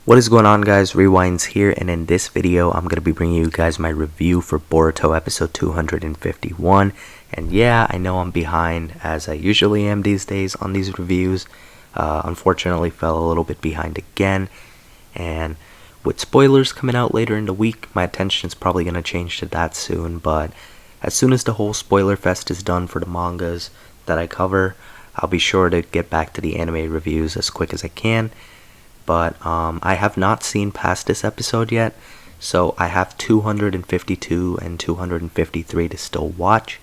What is going on, guys? Rewinds here, and in this video I'm going to be bringing you guys my review for Boruto episode 251. And yeah, I know I'm behind, as I usually am these days on these reviews. Unfortunately fell a little bit behind again, and with spoilers coming out later in the week, my attention is probably going to change to that soon. But as soon as the whole spoiler fest is done for the mangas that I cover, I'll be sure to get back to the anime reviews as quick as I can. But I have not seen past this episode yet, so I have 252 and 253 to still watch.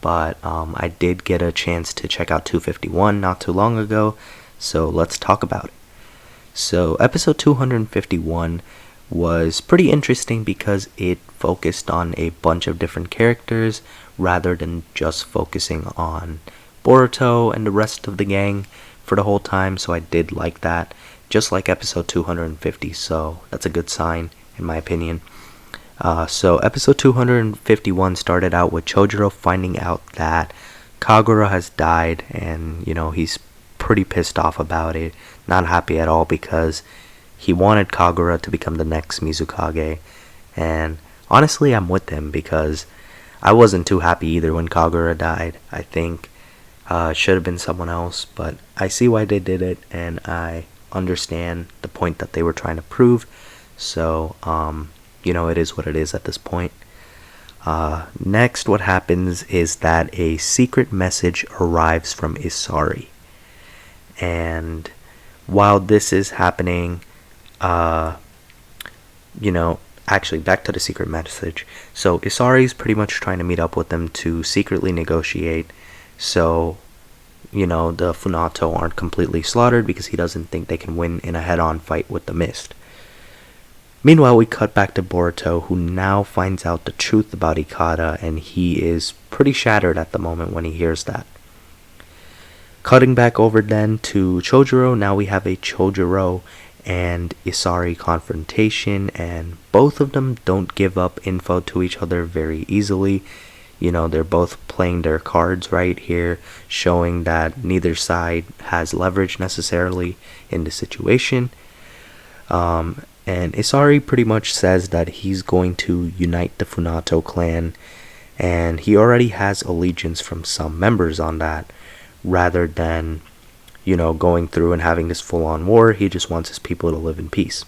But I did get a chance to check out 251 not too long ago, so let's talk about it. So episode 251 was pretty interesting because it focused on a bunch of different characters rather than just focusing on Boruto and the rest of the gang for the whole time, so I did like that. Just like episode 250, so that's a good sign in my opinion. So episode 251 started out with Chojuro finding out that Kagura has died, and he's pretty pissed off about it, not happy at all because he wanted Kagura to become the next Mizukage. And honestly, I'm with him because I wasn't too happy either when Kagura died. I think it should have been someone else, but I see why they did it, and I understand the point that they were trying to prove. So it is what it is at this point. Next, what happens is that a secret message arrives from Isari, and while this is happening, actually back to the secret message. So Isari is pretty much trying to meet up with them to secretly negotiate, so the Funato aren't completely slaughtered because he doesn't think they can win in a head-on fight with the Mist. Meanwhile, we cut back to Boruto, who now finds out the truth about Ikata, and he is pretty shattered at the moment when he hears that. Cutting back over then to Chojuro, now we have a Chojuro and Isari confrontation, and both of them don't give up info to each other very easily. They're both playing their cards right here, showing that neither side has leverage necessarily in the situation. And Isari pretty much says that he's going to unite the Funato clan, and he already has allegiance from some members on that. Rather than, going through and having this full-on war, he just wants his people to live in peace.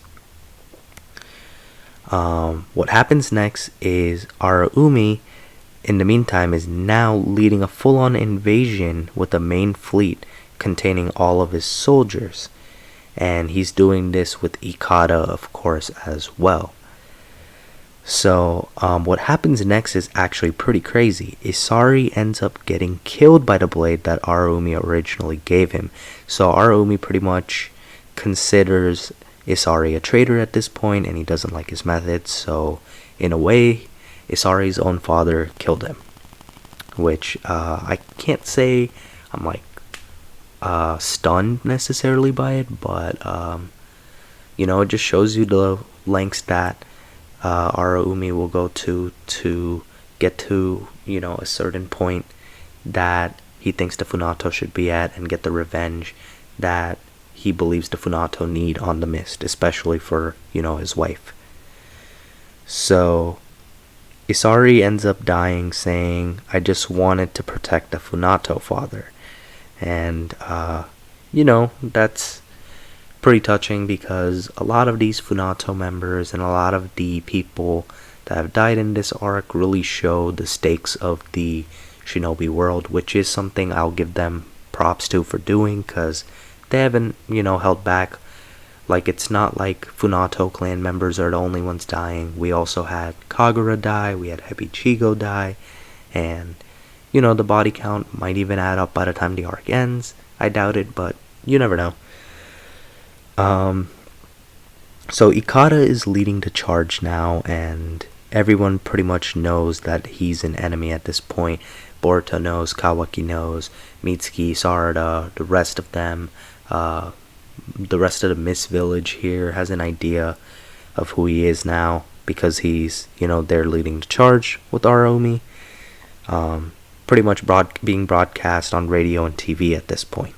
What happens next is Araumi, in the meantime, is now leading a full-on invasion with a main fleet containing all of his soldiers. And he's doing this with Ikata, of course, as well. So, what happens next is actually pretty crazy. Isari ends up getting killed by the blade that Araumi originally gave him. So, Araumi pretty much considers Isari a traitor at this point, and he doesn't like his methods. So, in a way, Isari's own father killed him, which I can't say I'm stunned necessarily by it, but it just shows you the lengths that Araumi will go to get to a certain point that he thinks the Funato should be at and get the revenge that he believes the Funato need on the Mist, especially for his wife. So Isari ends up dying saying, "I just wanted to protect the Funato, father." And, that's pretty touching because a lot of these Funato members and a lot of the people that have died in this arc really show the stakes of the shinobi world, which is something I'll give them props to for doing because they haven't, held back. Like, it's not like Funato clan members are the only ones dying. We also had Kagura die, we had Hebichigo die, and, the body count might even add up by the time the arc ends. I doubt it, but you never know. So Ikata is leading the charge now, and everyone pretty much knows that he's an enemy at this point. Boruto knows, Kawaki knows, Mitsuki, Sarada, the rest of them, the rest of the Mist Village here has an idea of who he is now because he's, they're leading the charge with Araumi. Pretty much being broadcast on radio and TV at this point.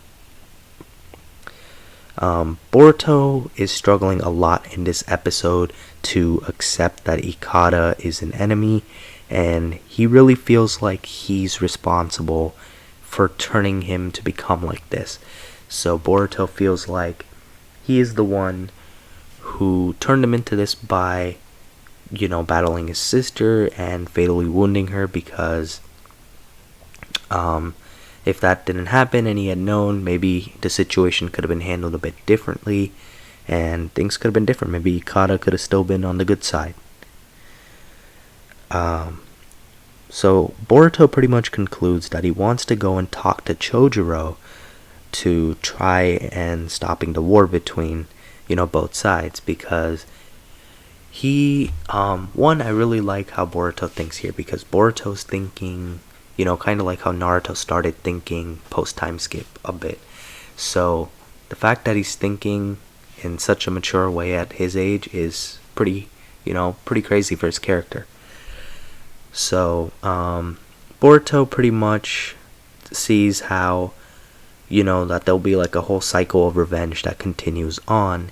Boruto is struggling a lot in this episode to accept that Ikata is an enemy, and he really feels like he's responsible for turning him to become like this. So Boruto feels like he is the one who turned him into this by, battling his sister and fatally wounding her, because if that didn't happen and he had known, maybe the situation could have been handled a bit differently and things could have been different. Maybe Ikata could have still been on the good side. So Boruto pretty much concludes that he wants to go and talk to Chojuro to try and stopping the war between, both sides, because he, I really like how Boruto thinks here, because Boruto's thinking, kind of like how Naruto started thinking post-time skip a bit. So the fact that he's thinking in such a mature way at his age is pretty crazy for his character. So Boruto pretty much sees how, that there'll be like a whole cycle of revenge that continues on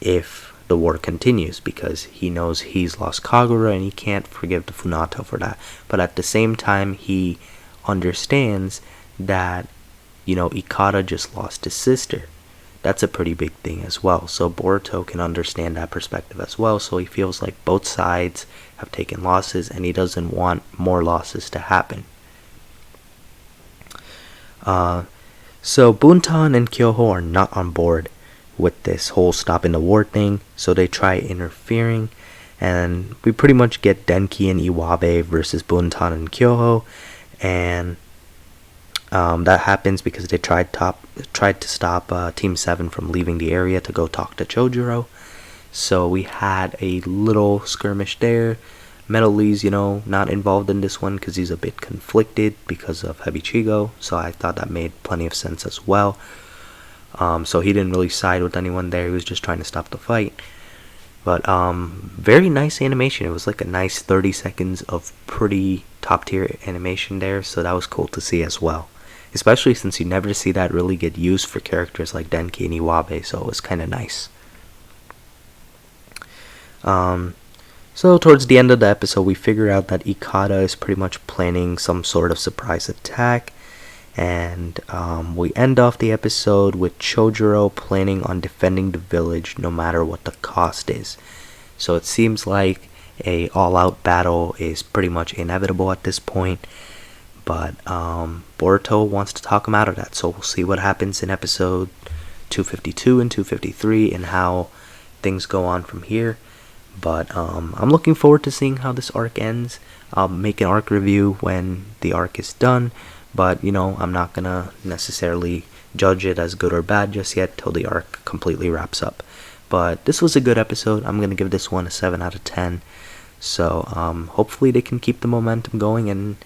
if the war continues, because he knows he's lost Kagura and he can't forgive the Funato for that. But at the same time, he understands that, Ikata just lost his sister. That's a pretty big thing as well. So Boruto can understand that perspective as well. So he feels like both sides have taken losses and he doesn't want more losses to happen. So Buntan and Kyoho are not on board with this whole stopping the war thing, so they try interfering, and we pretty much get Denki and Iwabe versus Buntan and Kyoho, and that happens because they tried to stop Team 7 from leaving the area to go talk to Chojuro. So we had a little skirmish there. Metal Lee's, not involved in this one because he's a bit conflicted because of Hebichigo, so I thought that made plenty of sense as well. So he didn't really side with anyone there. He was just trying to stop the fight. But very nice animation. It was like a nice 30 seconds of pretty top tier animation there. So that was cool to see as well. Especially since you never see that really get used for characters like Denki and Iwabe. So it was kind of nice. So towards the end of the episode, we figure out that Ikata is pretty much planning some sort of surprise attack. And we end off the episode with Chojuro planning on defending the village no matter what the cost is. So it seems like a all-out battle is pretty much inevitable at this point. But Boruto wants to talk him out of that. So we'll see what happens in episode 252 and 253 and how things go on from here. But I'm looking forward to seeing how this arc ends. I'll make an arc review when the arc is done. But, I'm not going to necessarily judge it as good or bad just yet till the arc completely wraps up. But this was a good episode. I'm going to give this one a 7 out of 10. So hopefully they can keep the momentum going and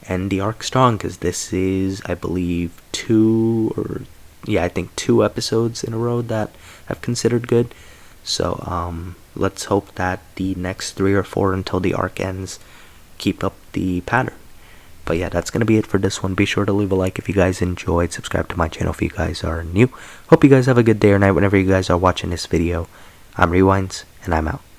end the arc strong. Because this is, I believe, 2 episodes in a row that I've considered good. So let's hope that the next 3 or 4 until the arc ends keep up the pattern. But yeah, that's going to be it for this one. Be sure to leave a like if you guys enjoyed. Subscribe to my channel if you guys are new. Hope you guys have a good day or night whenever you guys are watching this video. I'm Rewinds, and I'm out.